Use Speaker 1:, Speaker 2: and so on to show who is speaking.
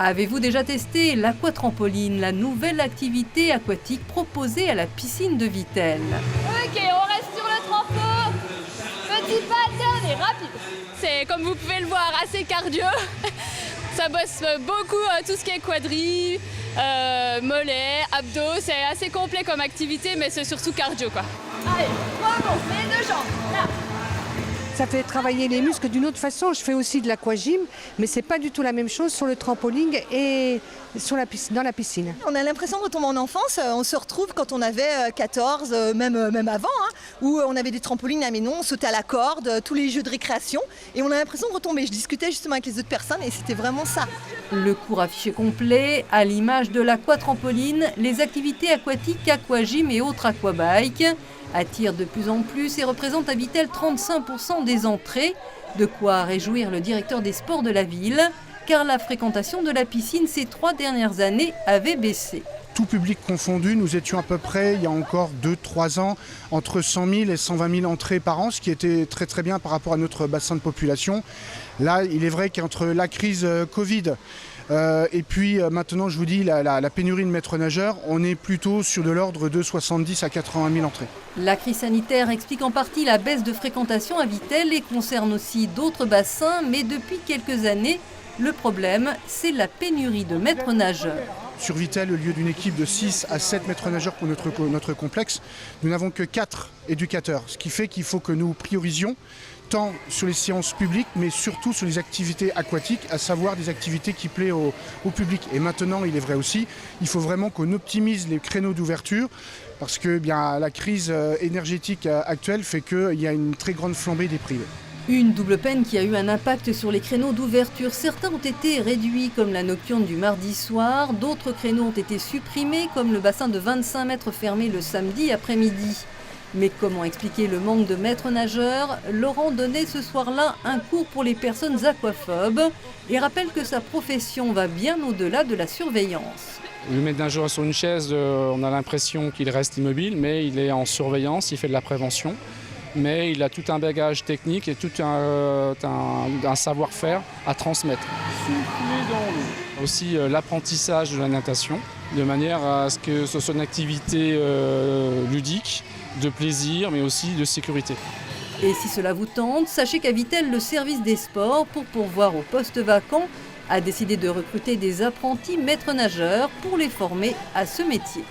Speaker 1: Avez-vous déjà testé l'aquatrampoline, la nouvelle activité aquatique proposée à la piscine de Vittel?
Speaker 2: Ok, on reste sur le trampo. Petit pattern et rapide. C'est, comme vous pouvez le voir, assez cardio. Ça bosse beaucoup tout ce qui est quadri, mollets, abdos. C'est assez complet comme activité, mais c'est surtout cardio, quoi. Allez, bravo, les deux jambes, là.
Speaker 3: Ça fait travailler les muscles d'une autre façon. Je fais aussi de l'aquagym, mais c'est pas du tout la même chose sur le trampoline et dans la piscine.
Speaker 4: On a l'impression de retomber en enfance. On se retrouve quand on avait 14, même avant, où on avait des trampolines à Ménon, on sautait à la corde, tous les jeux de récréation. Et on a l'impression de retomber. Je discutais justement avec les autres personnes et c'était vraiment ça.
Speaker 1: Le cours affiché complet, à l'image de l'aquatrampoline, les activités aquatiques, aquagym et autres aquabikes attirent de plus en plus et représentent à Vittel 35% des entrées. De quoi réjouir le directeur des sports de la ville, car la fréquentation de la piscine ces 3 dernières années avait baissé.
Speaker 5: Tout public confondu, nous étions à peu près, il y a encore 2-3 ans, entre 100 000 et 120 000 entrées par an, ce qui était très très bien par rapport à notre bassin de population. Là, il est vrai qu'entre la crise Covid et puis maintenant, je vous dis, la pénurie de maîtres nageurs, on est plutôt sur de l'ordre de 70 à 80 000 entrées.
Speaker 1: La crise sanitaire explique en partie la baisse de fréquentation à Vittel et concerne aussi d'autres bassins, mais depuis quelques années, le problème, c'est la pénurie de maîtres nageurs.
Speaker 5: Sur Vittel, au lieu d'une équipe de 6 à 7 maîtres nageurs pour notre complexe, nous n'avons que 4 éducateurs. Ce qui fait qu'il faut que nous priorisions tant sur les séances publiques, mais surtout sur les activités aquatiques, à savoir des activités qui plaisent au public. Et maintenant, il est vrai aussi, il faut vraiment qu'on optimise les créneaux d'ouverture, parce que la crise énergétique actuelle fait qu'il y a une très grande flambée des privés.
Speaker 1: Une double peine qui a eu un impact sur les créneaux d'ouverture. Certains ont été réduits comme la nocturne du mardi soir, d'autres créneaux ont été supprimés comme le bassin de 25 mètres fermé le samedi après-midi. Mais comment expliquer le manque de maîtres nageurs? Laurent donnait ce soir-là un cours pour les personnes aquaphobes et rappelle que sa profession va bien au-delà de la surveillance.
Speaker 6: Le maître nageur sur une chaise, on a l'impression qu'il reste immobile, mais il est en surveillance, il fait de la prévention. Mais il a tout un bagage technique et tout un savoir-faire à transmettre. Souffler dans l'eau. Aussi l'apprentissage de la natation, de manière à ce que ce soit une activité ludique, de plaisir, mais aussi de sécurité.
Speaker 1: Et si cela vous tente, sachez qu'à Vittel, le service des sports, pour pourvoir aux postes vacants, a décidé de recruter des apprentis maîtres nageurs pour les former à ce métier.